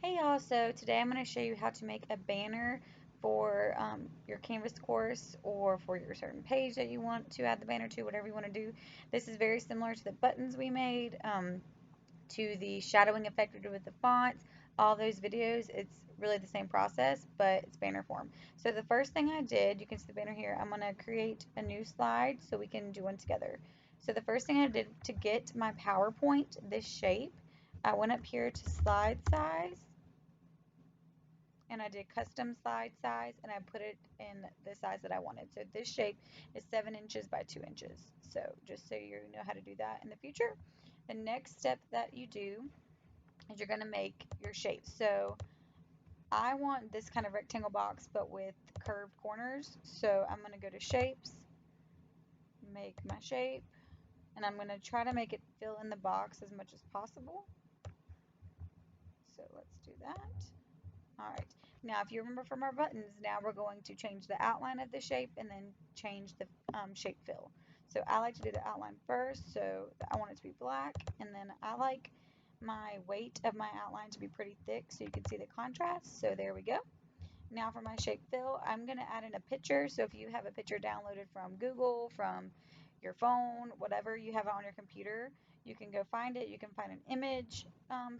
Hey y'all, so today I'm going to show you how to make a banner for your Canvas course or for your certain page that you want to add the banner to, whatever you want to do. This is very similar to the buttons we made, to the shadowing effect we did with the fonts, all those videos. It's really the same process, but it's banner form. So the first thing I did, you can see the banner here, I'm going to create a new slide so we can do one together. So the first thing I did to get my PowerPoint this shape, I went up here to slide size and I did custom slide size and I put it in the size that I wanted. So this shape is 7 inches by 2 inches. So just so you know how to do that in the future. The next step that you do is you're going to make your shape. So I want this kind of rectangle box but with curved corners. So I'm going to go to shapes, make my shape, and I'm going to try to make it fill in the box as much as possible. So let's do that. All right. Now, if you remember from our buttons, now we're going to change the outline of the shape and then change the shape fill. So I like to do the outline first, so I want it to be black, and then I like my weight of my outline to be pretty thick so you can see the contrast. So there we go. Now for my shape fill, I'm going to add in a picture. So if you have a picture downloaded from Google, from your phone, whatever you have it on your computer, you can go find it. You can find an image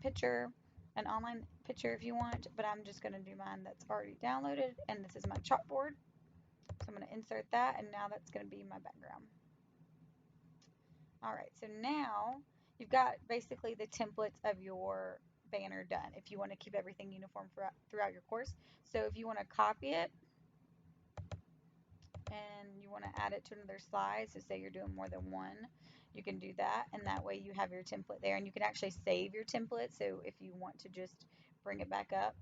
picture, an online picture if you want, but I'm just going to do mine that's already downloaded, and this is my chalkboard. So I'm going to insert that, and now that's going to be my background. All right, so now you've got basically the templates of your banner done if you want to keep everything uniform throughout your course. So if you want to copy it and you want to add it to another slide, so say you're doing more than one, you can do that, and that way you have your template there, and you can actually save your template. So if you want to just bring it back up,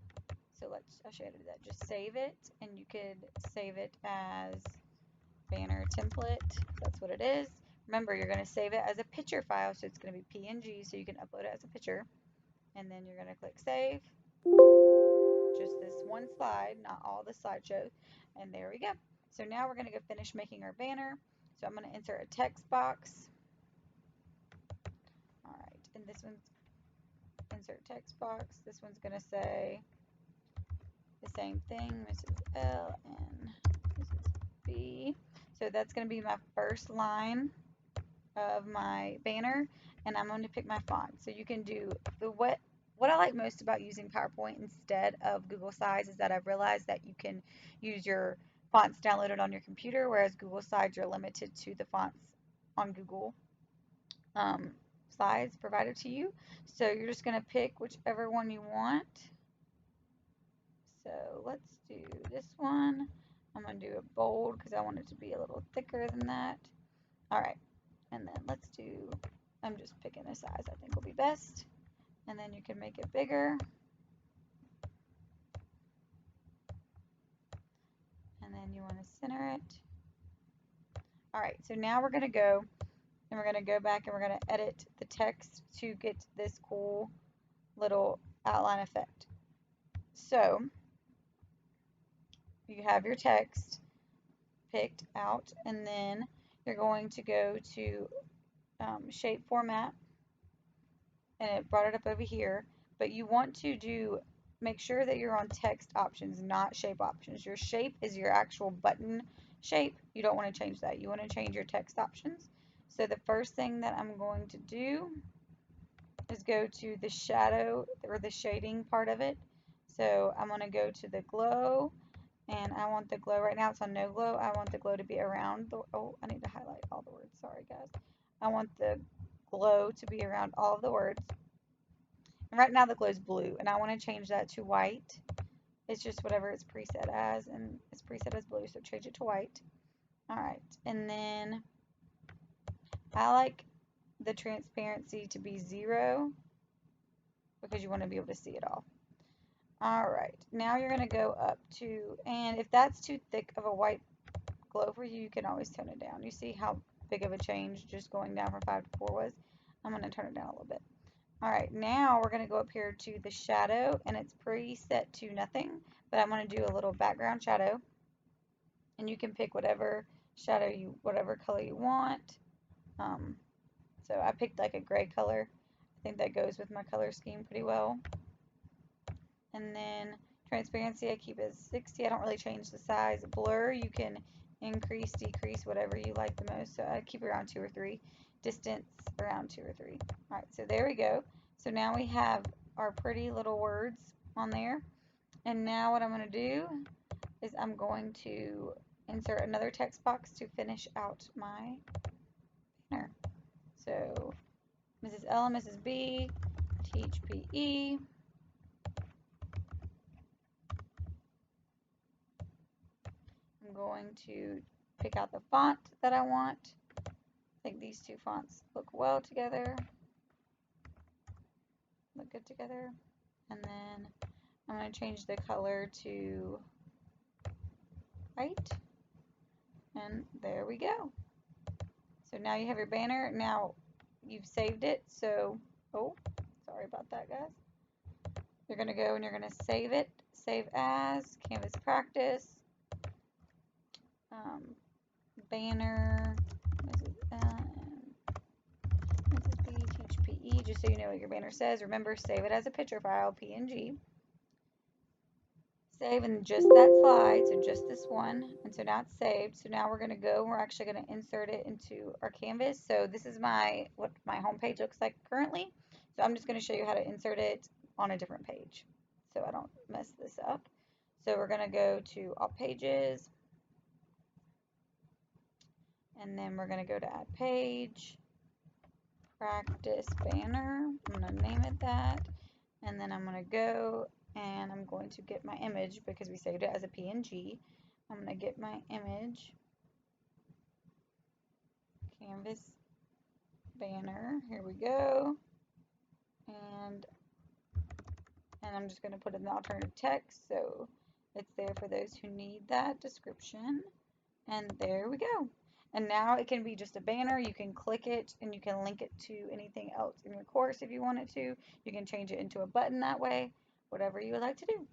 so I'll show you how to do that. Just save it, and you could save it as banner template. That's what it is. Remember, you're going to save it as a picture file, so it's going to be PNG, so you can upload it as a picture, and then you're going to click save. Just this one slide, not all the slideshows, and there we go. So now we're going to go finish making our banner. So I'm going to insert a text box. All right, and this one's insert text box. This one's going to say the same thing, Mrs. L and Mrs. B. So that's going to be my first line of my banner, and I'm going to pick my font. So you can do what I like most about using PowerPoint instead of Google Slides is that I've realized that you can use your fonts downloaded on your computer, whereas Google Slides you're limited to the fonts on Google um, Slides provided to you. So you're just going to pick whichever one you want. So let's do this one. I'm going to do it bold because I want it to be a little thicker than that. All right, and then let's do, I'm just picking a size I think will be best. And then you can make it bigger. And then you want to center it. All right, so now we're going to go and we're going to go back and we're going to edit the text to get this cool little outline effect. So you have your text picked out, and then you're going to go to shape format, and it brought it up over here, but you want to make sure that you're on text options, not shape options. Your shape is your actual button shape. You don't want to change that. You want to change your text options. So the first thing that I'm going to do is go to the shadow or the shading part of it. So I'm going to go to the glow, and I want the glow, right now it's on no glow. I want the glow to be around the, oh, I need to highlight all the words. Sorry guys. I want the glow to be around all of the words. And right now the glow is blue, and I want to change that to white. It's just whatever it's preset as, and it's preset as blue, so change it to white. Alright, and then I like the transparency to be 0 because you want to be able to see it all. Alright, now you're going to go up to, and if that's too thick of a white glow for you, you can always tone it down. You see how big of a change just going down from 5 to 4 was? I'm going to turn it down a little bit. Alright, now we're going to go up here to the shadow, and it's preset to nothing, but I'm going to do a little background shadow, and you can pick whatever shadow whatever color you want. So I picked like a gray color. I think that goes with my color scheme pretty well. And then transparency, I keep as 60. I don't really change the size. Blur, you can increase, decrease, whatever you like the most. So I keep around 2 or 3. Distance, around 2 or 3. All right, so there we go. So now we have our pretty little words on there. And now what I'm going to do is I'm going to insert another text box to finish out my banner. So Mrs. L and Mrs. B teach PE. I'm going to pick out the font that I want. I think these two fonts look well together. Look good together. And then I'm going to change the color to white. And there we go. So now you have your banner. Now you've saved it. So, oh, sorry about that, guys. You're going to go and you're going to save it. Save as, Canvas practice, banner, Mrs. B teach PE, just so you know what your banner says. Remember, save it as a picture file, PNG. Save in just that slide, so just this one, and so now it's saved. So now we're going to go, we're actually going to insert it into our canvas. So this is what my home page looks like currently. So I'm just going to show you how to insert it on a different page so I don't mess this up. So we're going to go to all pages, and then we're going to go to add page, practice banner. I'm going to name it that, and then I'm going to go and I'm going to get my image because we saved it as a PNG. I'm going to get my image, canvas banner, here we go, and I'm just going to put in the alternative text so it's there for those who need that description, and there we go. And now it can be just a banner. You can click it and you can link it to anything else in your course if you want it to. You can change it into a button that way, whatever you would like to do.